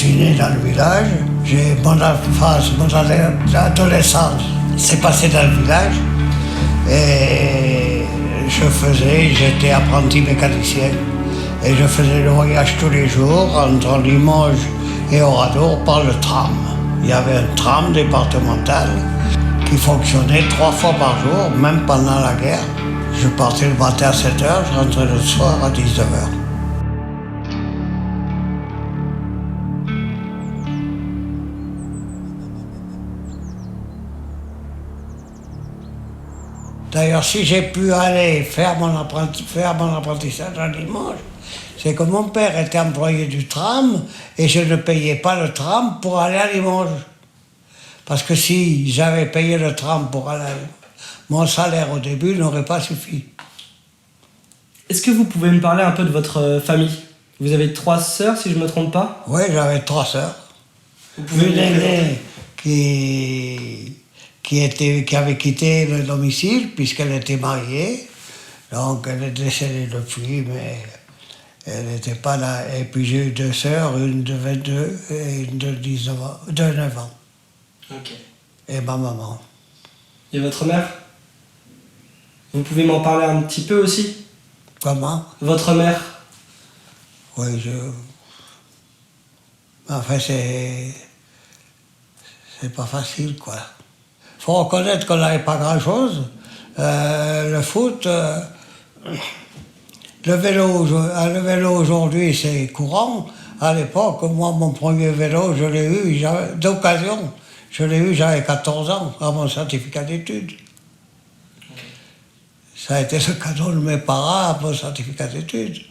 suis né dans le village. Mon enfance, mon adolescence s'est passée dans le village. Et j'étais apprenti mécanicien. Et je faisais le voyage tous les jours entre Limoges et Oradour par le tram. Il y avait un tram départemental qui fonctionnait 3 fois par jour, même pendant la guerre. Je partais le matin à 7h, je rentrais le soir à 19h. D'ailleurs, si j'ai pu aller faire mon apprentissage à Limoges, c'est que mon père était employé du tram et je ne payais pas le tram pour aller à Limoges. Parce que si j'avais payé le tram pour aller à Limoges, mon salaire au début n'aurait pas suffi. Est-ce que vous pouvez me parler un peu de votre famille? Vous avez 3 sœurs, si je ne me trompe pas? Oui, j'avais 3 sœurs. Une aînée qui avait quitté le domicile puisqu'elle était mariée. Donc elle est décédée depuis, mais elle n'était pas là. Et puis j'ai eu 2 sœurs, une de 22 et une de 9 ans. Ok. Et ma maman. Et votre mère? Vous pouvez m'en parler un petit peu aussi? Comment? Votre mère? Oui, enfin, c'est pas facile, quoi. Faut reconnaître qu'on n'avait pas grand-chose. Le foot, le vélo aujourd'hui, c'est courant. À l'époque, moi, mon premier vélo, je l'ai eu d'occasion. Je l'ai eu, j'avais 14 ans, à mon certificat d'études. Ça a été le cadeau de mes parents à mon certificat d'études.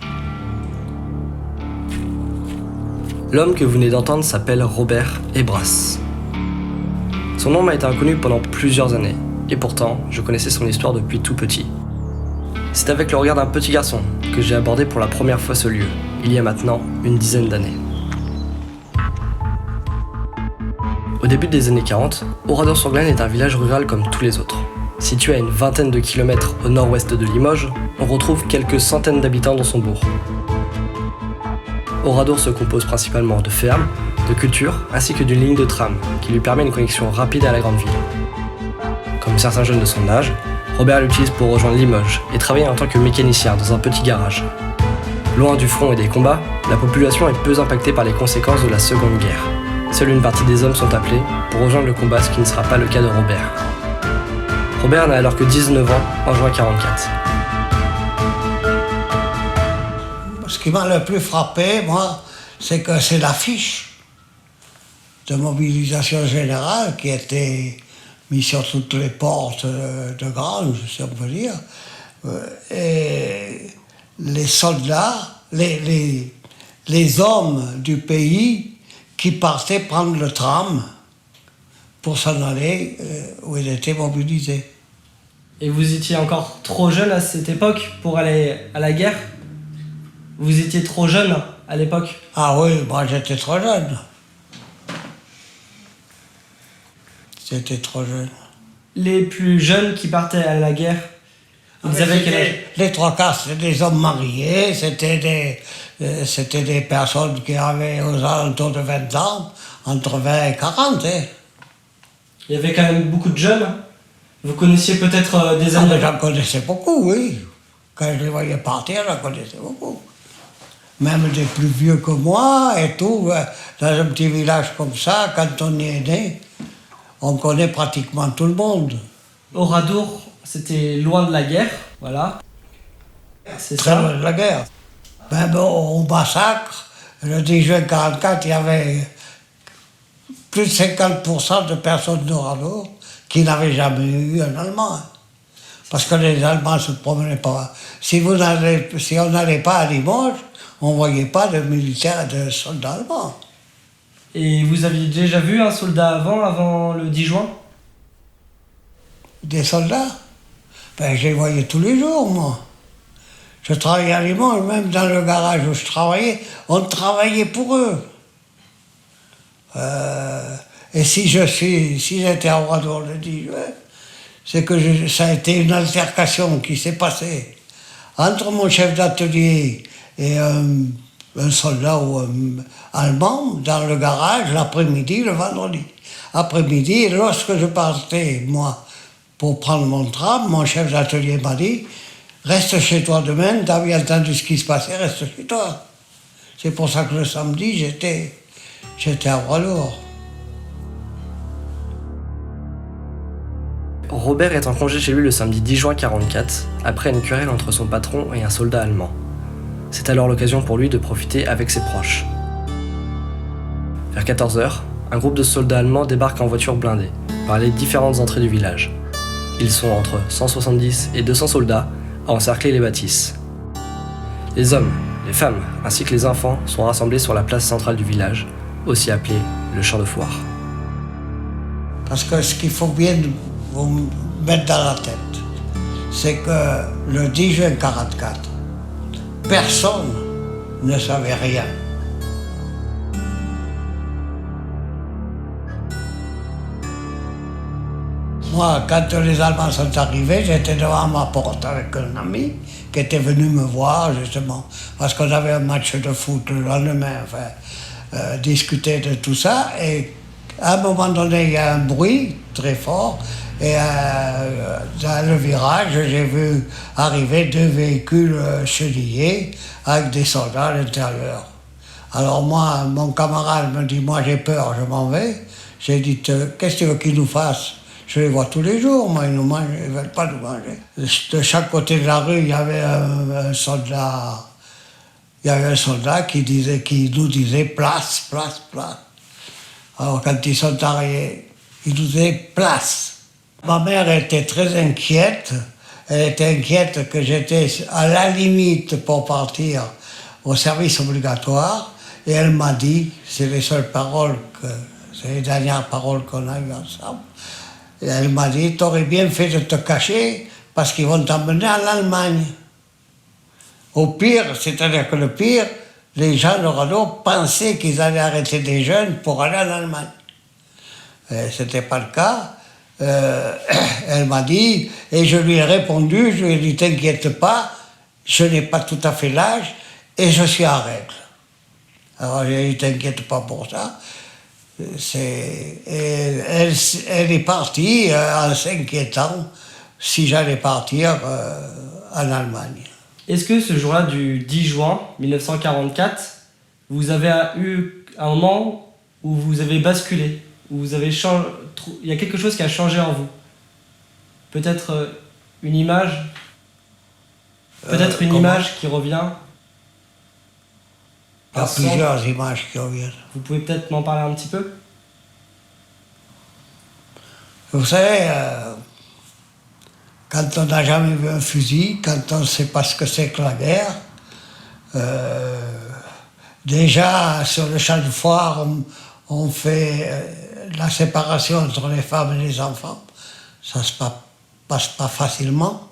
L'homme que vous venez d'entendre s'appelle Robert Hébras. Son nom m'a été inconnu pendant plusieurs années, et pourtant, je connaissais son histoire depuis tout petit. C'est avec le regard d'un petit garçon que j'ai abordé pour la première fois ce lieu, il y a maintenant une dizaine d'années. Au début des années 40, Oradour-sur-Glane est un village rural comme tous les autres. Situé à une vingtaine de kilomètres au nord-ouest de Limoges, on retrouve quelques centaines d'habitants dans son bourg. Oradour se compose principalement de fermes, de cultures, ainsi que d'une ligne de tram qui lui permet une connexion rapide à la grande ville. Comme certains jeunes de son âge, Robert l'utilise pour rejoindre Limoges et travailler en tant que mécanicien dans un petit garage. Loin du front et des combats, la population est peu impactée par les conséquences de la Seconde Guerre. Seule une partie des hommes sont appelés pour rejoindre le combat, ce qui ne sera pas le cas de Robert. Robert n'a alors que 19 ans en juin 1944. Ce qui m'a le plus frappé, moi, c'est que c'est l'affiche de mobilisation générale qui était mise sur toutes les portes de granges, si on peut dire. Et les soldats, les hommes du pays qui partaient prendre le tram pour s'en aller où ils étaient mobilisés. Et vous étiez encore trop jeune à cette époque pour aller à la guerre? Vous étiez trop jeune à l'époque? Ah oui, moi j'étais trop jeune. J'étais trop jeune. Les plus jeunes qui partaient à la guerre, ils avaient quel âge? Les 3/4, c'était des hommes mariés, c'était des personnes qui avaient aux alentours de 20 ans, entre 20 et 40. Hein. Il y avait quand même beaucoup de jeunes. Vous connaissiez peut-être des amis? J'en connaissais beaucoup, oui. Quand je les voyais partir, j'en connaissais beaucoup. Même des plus vieux que moi et tout. Dans un petit village comme ça, quand on y est né, on connaît pratiquement tout le monde. Oradour, c'était loin de la guerre, voilà. C'est Très ça. loin de la guerre. Ben bon, au massacre, le 10 juin 1944, il y avait plus de 50% de personnes d'Oradour qui n'avaient jamais eu un Allemand. Parce que les Allemands ne se promenaient pas. Si on n'allait pas à Limoges, on ne voyait pas de militaires, de soldats allemands. Et vous aviez déjà vu un soldat avant le 10 juin? Des soldats? Ben, je les voyais tous les jours, moi. Je travaillais à Limoges, même dans le garage où je travaillais, on travaillait pour eux. Et si j'étais à Oradour le 10 juin, c'est que ça a été une altercation qui s'est passée entre mon chef d'atelier et un un soldat ou un allemand dans le garage l'après-midi, le vendredi. Après-midi, lorsque je partais, moi, pour prendre mon tram, mon chef d'atelier m'a dit « Reste chez toi demain, t'as bien entendu ce qui se passait, reste chez toi. » C'est pour ça que le samedi, j'étais à Bras-Lourd. Robert est en congé chez lui le samedi 10 juin 1944, après une querelle entre son patron et un soldat allemand. C'est alors l'occasion pour lui de profiter avec ses proches. Vers 14h, un groupe de soldats allemands débarque en voiture blindée, par les différentes entrées du village. Ils sont entre 170 et 200 soldats à encercler les bâtisses. Les hommes, les femmes, ainsi que les enfants sont rassemblés sur la place centrale du village, aussi appelée le champ de foire. Parce que ce qu'il faut bien vous mettre dans la tête, c'est que le 10 juin 1944, personne ne savait rien. Moi, quand les Allemands sont arrivés, j'étais devant ma porte avec un ami qui était venu me voir, justement, parce qu'on avait un match de foot le lendemain, enfin, discuter de tout ça. Et à un moment donné, il y a un bruit très fort. Et dans le virage, j'ai vu arriver 2 véhicules chenillés avec des soldats à l'intérieur. Alors moi, mon camarade me dit, moi j'ai peur, je m'en vais. J'ai dit, qu'est-ce que tu veux qu'ils nous fassent? Je les vois tous les jours, moi, ils ne veulent pas nous manger. De chaque côté de la rue, il y avait un soldat. Il y avait un soldat qui nous disait place, place, place. Alors quand ils sont arrivés, ils nous disaient place. Ma mère était très inquiète. Elle était inquiète que j'étais à la limite pour partir au service obligatoire. Et elle m'a dit, c'est les seules paroles, c'est les dernières paroles qu'on a eues ensemble. Et elle m'a dit, t'aurais bien fait de te cacher parce qu'ils vont t'emmener en Allemagne. Au pire, c'est-à-dire que le pire, les gens de Radeau pensaient qu'ils allaient arrêter des jeunes pour aller en Allemagne. Ce n'était pas le cas. Elle m'a dit, et je lui ai répondu, je lui ai dit, t'inquiète pas, je n'ai pas tout à fait l'âge et je suis en règle. Alors j'ai dit, t'inquiète pas pour ça. Elle est partie en s'inquiétant si j'allais partir en Allemagne. Est-ce que ce jour-là du 10 juin 1944, vous avez eu un moment où vous avez basculé, où vous avez changé, il y a quelque chose qui a changé en vous? Peut-être une image? Peut-être une image qui revient? Il y a plusieurs images qui reviennent. Vous pouvez peut-être m'en parler un petit peu? Vous savez, quand on n'a jamais vu un fusil, quand on ne sait pas ce que c'est que la guerre, déjà sur le champ de foire, on fait la séparation entre les femmes et les enfants. Ça ne se passe pas facilement.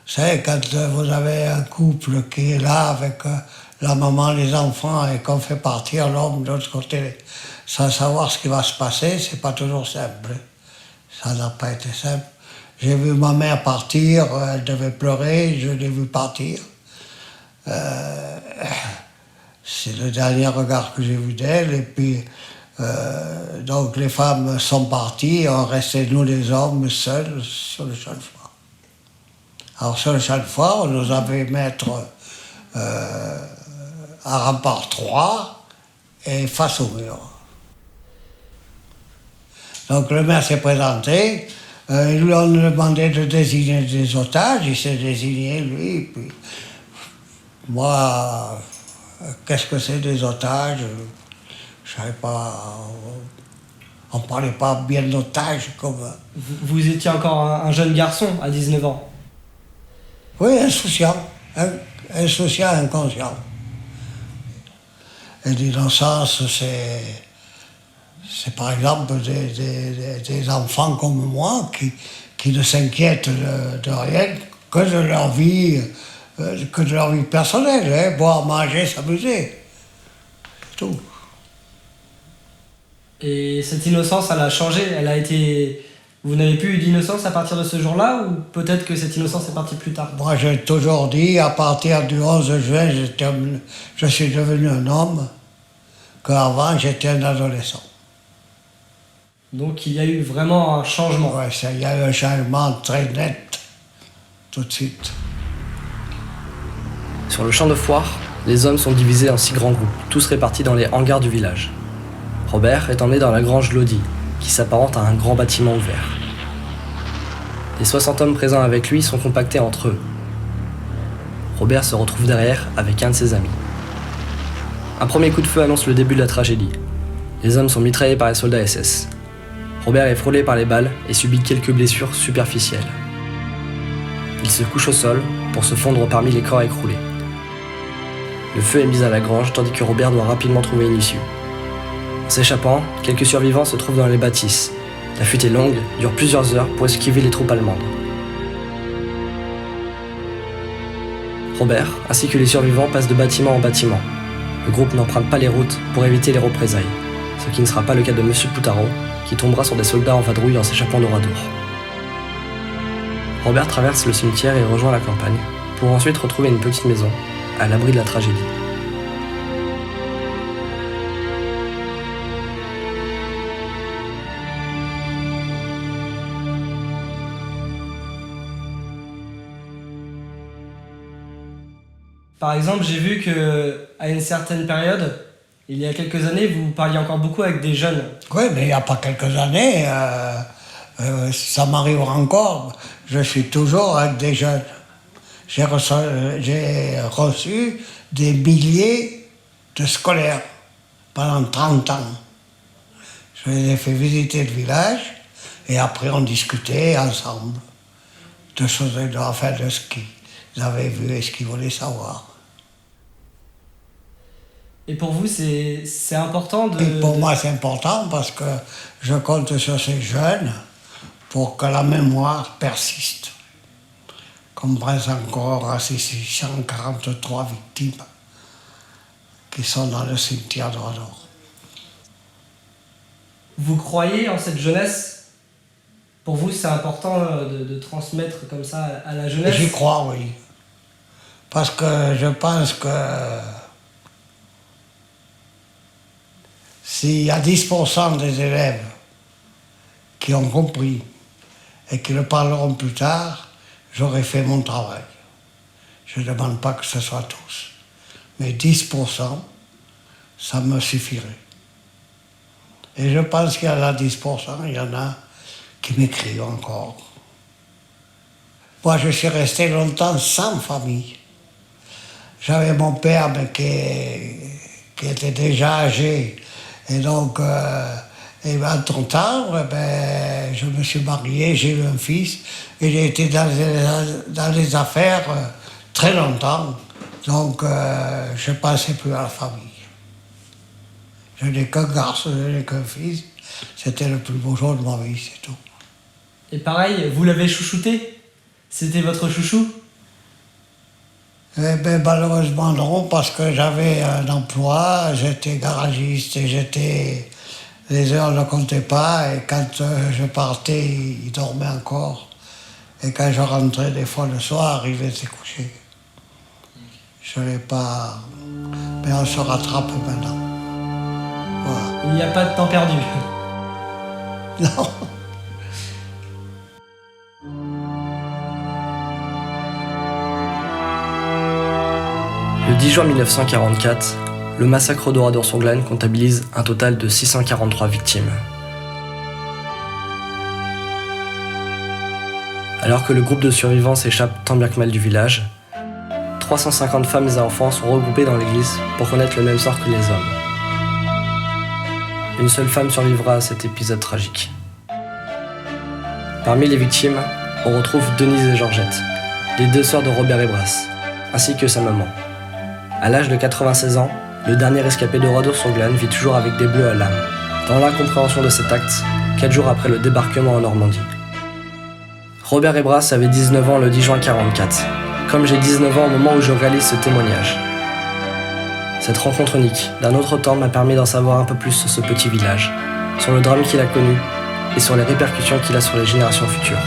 Vous savez, quand vous avez un couple qui est là avec la maman, les enfants, et qu'on fait partir l'homme de l'autre côté, sans savoir ce qui va se passer, c'est pas toujours simple. Ça n'a pas été simple. J'ai vu ma mère partir, elle devait pleurer, je l'ai vu partir. C'est le dernier regard que j'ai vu d'elle, et puis donc les femmes sont parties, on restait nous les hommes seuls sur le champ de foire. Alors sur le champ de foire, on nous avait mettre à rempart 3 et face au mur. Donc le maire s'est présenté, ils lui ont demandé de désigner des otages, il s'est désigné lui, et puis moi, qu'est-ce que c'est des otages? Je ne savais pas, on ne parlait pas bien d'otages comme... Vous étiez encore un jeune garçon à 19 ans? Oui, insouciant, inconscient. Et l'innocence, c'est par exemple des enfants comme moi qui ne s'inquiètent de rien que de leur vie personnelle, hein, boire, manger, s'amuser. C'est tout. Et cette innocence, elle a changé, elle a été Vous n'avez plus eu d'innocence à partir de ce jour-là ou peut-être que cette innocence est partie plus tard? Moi, j'ai toujours dit, à partir du 11 juin, je suis devenu un homme, qu'avant, j'étais un adolescent. Donc il y a eu vraiment un changement. Ouais, il y a eu un changement très net, tout de suite. Sur le champ de foire, les hommes sont divisés en 6 grands groupes, tous répartis dans les hangars du village. Robert est emmené dans la grange Lodi, qui s'apparente à un grand bâtiment ouvert. Les 60 hommes présents avec lui sont compactés entre eux. Robert se retrouve derrière avec un de ses amis. Un premier coup de feu annonce le début de la tragédie. Les hommes sont mitraillés par les soldats SS. Robert est frôlé par les balles et subit quelques blessures superficielles. Il se couche au sol pour se fondre parmi les corps écroulés. Le feu est mis à la grange tandis que Robert doit rapidement trouver une issue. En s'échappant, quelques survivants se trouvent dans les bâtisses. La fuite est longue, dure plusieurs heures pour esquiver les troupes allemandes. Robert, ainsi que les survivants, passent de bâtiment en bâtiment. Le groupe n'emprunte pas les routes pour éviter les représailles, ce qui ne sera pas le cas de M. Poutaro, qui tombera sur des soldats en vadrouille en s'échappant d'Oradour. Robert traverse le cimetière et rejoint la campagne, pour ensuite retrouver une petite maison, à l'abri de la tragédie. Par exemple, j'ai vu qu'à une certaine période, il y a quelques années, vous parliez encore beaucoup avec des jeunes. Oui, mais il n'y a pas quelques années, ça m'arrive encore. Je suis toujours avec des jeunes. J'ai reçu des milliers de scolaires pendant 30 ans. Je les ai fait visiter le village et après on discutait ensemble de choses, enfin de ce qu'ils avaient vu et ce qu'ils voulaient savoir. Et pour vous, c'est important de... Et pour moi, c'est important parce que je compte sur ces jeunes pour que la mémoire persiste. Comme reste encore à ces 643 victimes qui sont dans le cimetière d'Oradour. Vous croyez en cette jeunesse? Pour vous, c'est important de transmettre comme ça à la jeunesse? J'y crois, oui. Parce que je pense que s'il y a 10% des élèves qui ont compris et qui le parleront plus tard, j'aurais fait mon travail. Je ne demande pas que ce soit tous. Mais 10%, ça me suffirait. Et je pense qu'il y en a 10%, il y en a qui m'écrivent encore. Moi, je suis resté longtemps sans famille. J'avais mon père, mais qui était déjà âgé. Et donc, entre-temps, je me suis marié, j'ai eu un fils, et j'ai été dans les affaires très longtemps. Donc, je ne pensais plus à la famille. Je n'ai qu'un garçon, je n'ai qu'un fils. C'était le plus beau jour de ma vie, c'est tout. Et pareil, vous l'avez chouchouté? C'était votre chouchou? Eh bien, malheureusement non, parce que j'avais un emploi, j'étais garagiste et les heures ne comptaient pas, et quand je partais, il dormait encore. Et quand je rentrais des fois le soir, il était couché. Je n'ai pas... Mais on se rattrape maintenant. Voilà. Il n'y a pas de temps perdu. Non. Le 10 juin 1944, le massacre d'Oradour-sur-Glane comptabilise un total de 643 victimes. Alors que le groupe de survivants s'échappe tant bien que mal du village, 350 femmes et enfants sont regroupés dans l'église pour connaître le même sort que les hommes. Une seule femme survivra à cet épisode tragique. Parmi les victimes, on retrouve Denise et Georgette, les deux sœurs de Robert Hébras, ainsi que sa maman. À l'âge de 96 ans, le dernier rescapé d'Oradour-sur-Glane vit toujours avec des bleus à l'âme, dans l'incompréhension de cet acte, 4 jours après le débarquement en Normandie. Robert Hébras avait 19 ans le 10 juin 1944, comme j'ai 19 ans au moment où je réalise ce témoignage. Cette rencontre unique d'un autre temps m'a permis d'en savoir un peu plus sur ce petit village, sur le drame qu'il a connu et sur les répercussions qu'il a sur les générations futures.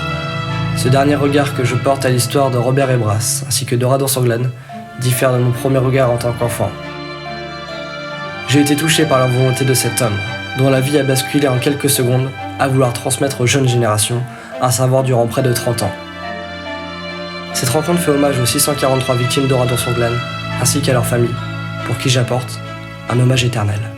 Ce dernier regard que je porte à l'histoire de Robert Ebras ainsi que d'Oradon-Sanglan diffère de mon premier regard en tant qu'enfant. J'ai été touché par la volonté de cet homme, dont la vie a basculé en quelques secondes à vouloir transmettre aux jeunes générations un savoir durant près de 30 ans. Cette rencontre fait hommage aux 643 victimes d'Oradon-Sanglan ainsi qu'à leurs familles, pour qui j'apporte un hommage éternel.